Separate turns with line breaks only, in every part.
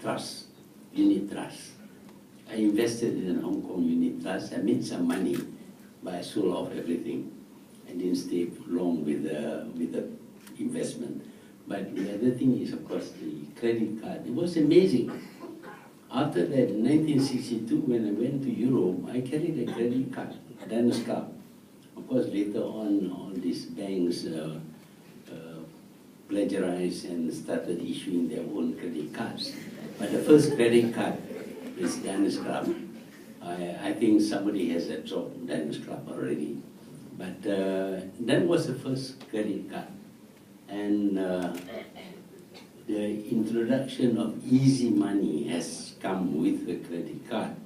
trust, unit trust. I invested in a Hong Kong unit trust. I made some money, but I sold off everything. I didn't stay long with the investment. But the other thing is, of course, the credit card. It was amazing. After that, in 1962, when I went to Europe, I carried a credit card, Diners Club. Of course, later on, all these banks plagiarized and started issuing their own credit cards. But the first credit card is Diners Club. I think somebody has absorbed Diners Club already. But that was the first credit card. And the introduction of easy money has come with the credit card.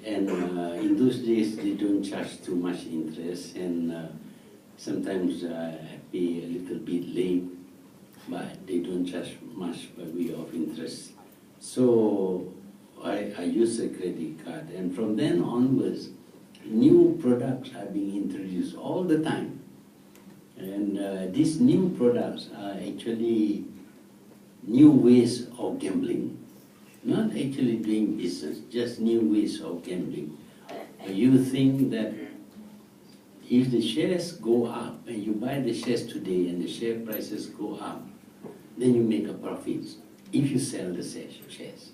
And in those days, they don't charge too much interest, and sometimes I pay a little bit late, but they don't charge much by way of interest. So I use a credit card, and from then onwards, new products are being introduced all the time. And these new products are actually new ways of gambling, not actually doing business, just new ways of gambling. You think that if the shares go up and you buy the shares today and the share prices go up, then you make a profit if you sell the shares.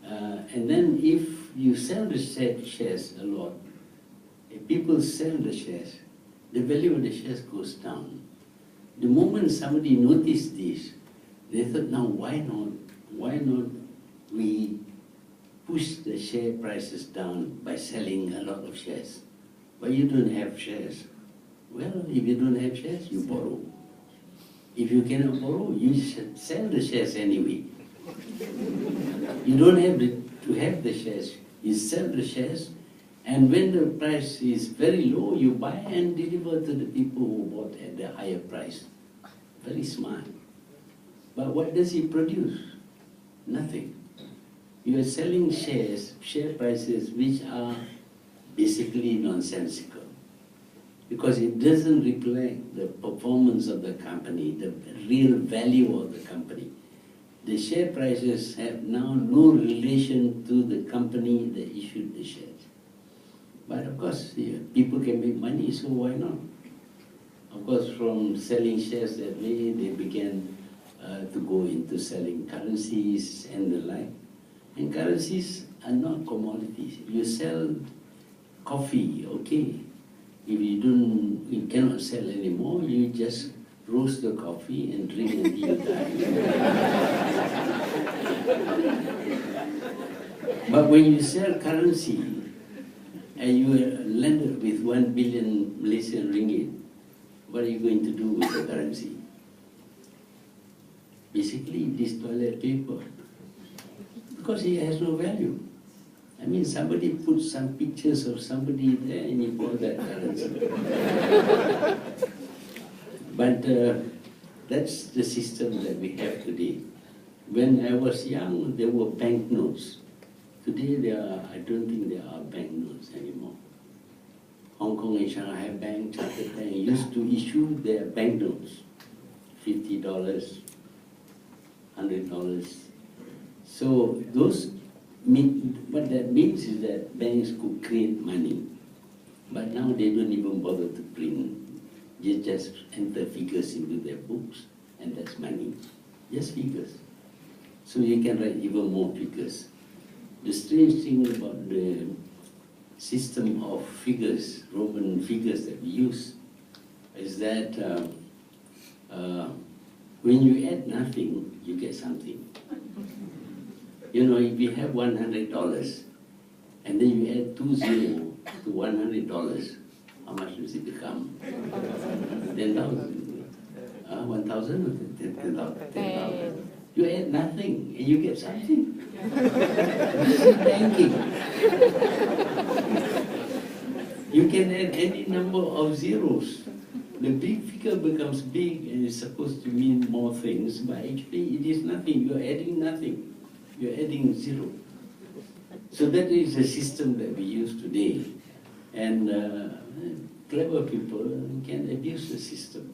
And then if you sell the shares a lot, if people sell the shares, the value of the shares goes down. The moment somebody noticed this, they thought, now why not we push the share prices down by selling a lot of shares? But you don't have shares. Well, if you don't have shares, you borrow. If you cannot borrow, you should sell the shares anyway. You don't have to have the shares. You sell the shares, and when the price is very low, you buy and deliver to the people who bought at the higher price. Very smart. But what does it produce? Nothing. You are selling shares, share prices which are basically nonsensical, because it doesn't reflect the performance of the company, the real value of the company. The share prices have now no relation to the company that issued the shares. But of course, people can make money, so why not? Of course, from selling shares that way, they began to go into selling currencies and the like. And currencies are not commodities. You sell coffee, okay. If you cannot sell anymore, you just roast the coffee and drink until you die. But when you sell currency and you are landed with 1 billion Malaysian ringgit, what are you going to do with the currency? Basically, this toilet paper, because it has no value. I mean, somebody put some pictures of somebody there and you call that currency. But that's the system that we have today. When I was young, there were banknotes. Today, I don't think there are banknotes anymore. Hong Kong and Shanghai Bank, Chartered Bank used to issue their banknotes, $50, $100. So what that means is that banks could create money, but now they don't even bother to print. You just enter figures into their books, and that's money. Just figures. So you can write even more figures. The strange thing about the system of figures, Roman figures that we use, is that when you add nothing, you get something. You know, if you have $100 and then you add 2 zeros to $100, how much does it become? 10,000. 1,000 or 10,000? You add nothing and you get something. This is banking. You can add any number of zeros. The big figure becomes big and it's supposed to mean more things, but actually it is nothing. You're adding nothing. You're adding zero. So that is the system that we use today. And clever people can abuse the system.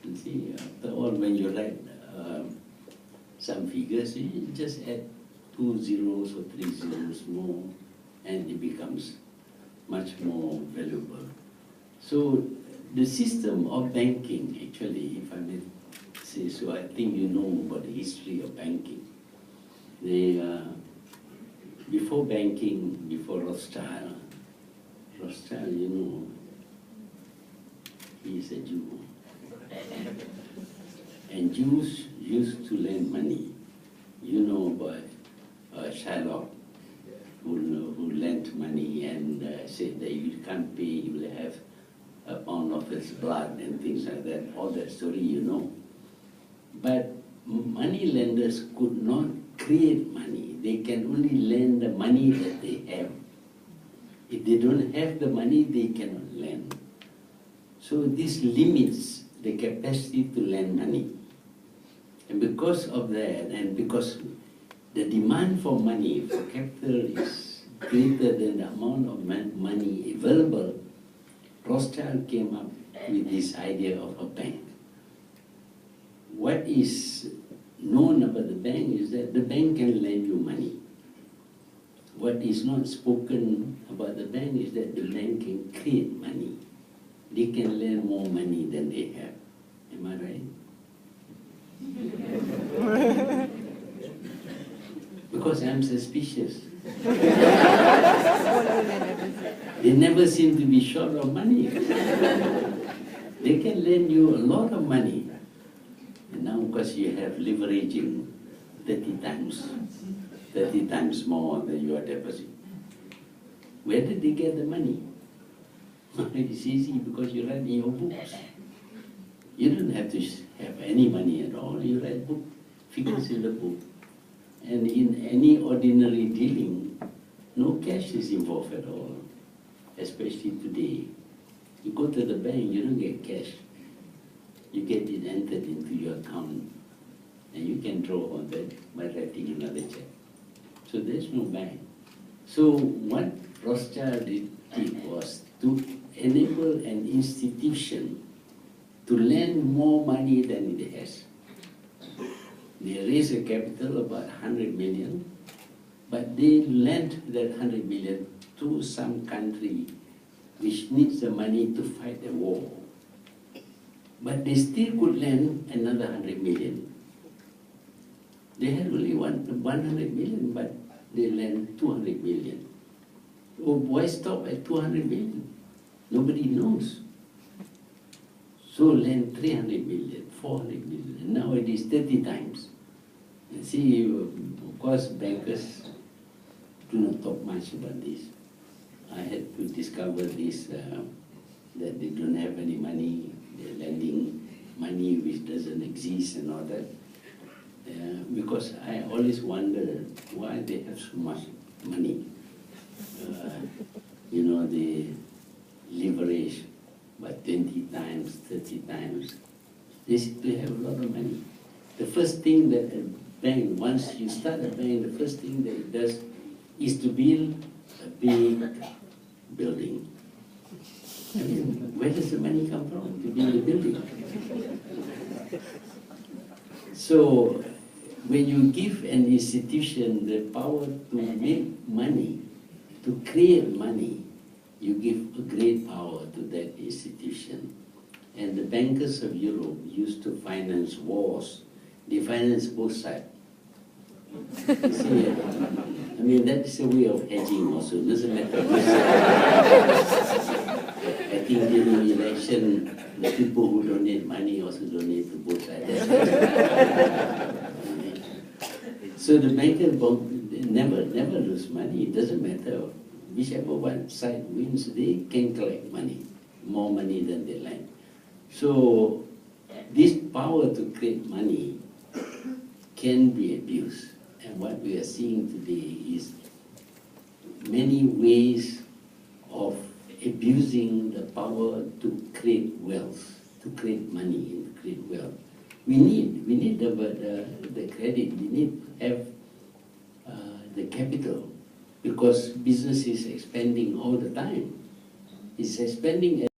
And see, after all, when you write some figures, you just add 2 zeros or 3 zeros more, and it becomes much more valuable. So the system of banking, actually, if I may say so, I think you know about the history of banking. Before banking, before Rothschild, you know, he is a Jew. And Jews used to lend money. You know about Shylock, who lent money and said that you can't pay, you will have a pound of his blood and things like that. All that story you know. But money lenders could not create money. They can only lend the money that they have. If they don't have the money, they cannot lend. So this limits the capacity to lend money. And because of that, and because the demand for money, for capital is greater than the amount of money available, Rothschild came up with this idea of a bank. What is known about the bank is that the bank can lend you money. What is not spoken about the bank is that the bank can create money. They can lend more money than they have. Am I right? Because I'm suspicious. They never seem to be short of money. They can lend you a lot of money. And now, of course, you have leveraging 30 times more than your deposit. Where did they get the money? It's easy because you write in your books. You don't have to have any money at all. You write book, figures in the book. And in any ordinary dealing, no cash is involved at all, especially today. You go to the bank, you don't get cash. You get it entered into your account, and you can draw on that by writing another check. So there's no bank. So what Rothschild did was to enable an institution to lend more money than it has. They raise a capital about 100 million, but they lent that 100 million to some country which needs the money to fight a war. But they still could lend another 100 million. They had only 100 million, but they lent 200 million. Oh, why stop at 200 million? Nobody knows. So lend 300 million, 400 million, and now it is 30 times. And see, of course, bankers do not talk much about this. I had to discover this, that they don't have any money, they're lending money which doesn't exist and all that. Because I always wondered why they have so much money. You know, they leverage by 20 times, 30 times. They seem to have a lot of money. The first thing that a bank, once you start a bank, the first thing that it does is to build a big building. I mean, where does the money come from to build a building? So when you give an institution the power to make money, to create money, you give a great power to that institution. And the bankers of Europe used to finance wars. They finance both sides. You see, I mean, that's a way of hedging also, doesn't matter which side. I think during election, the people who donate money also donate to both sides. So the banker never lose money. It doesn't matter. Whichever one side wins, they can collect money, more money than they lend. So this power to create money can be abused. And what we are seeing today is many ways of abusing the power to create wealth, to create money and create wealth. We need the credit, we need to have the capital, because business is expanding all the time. It's expanding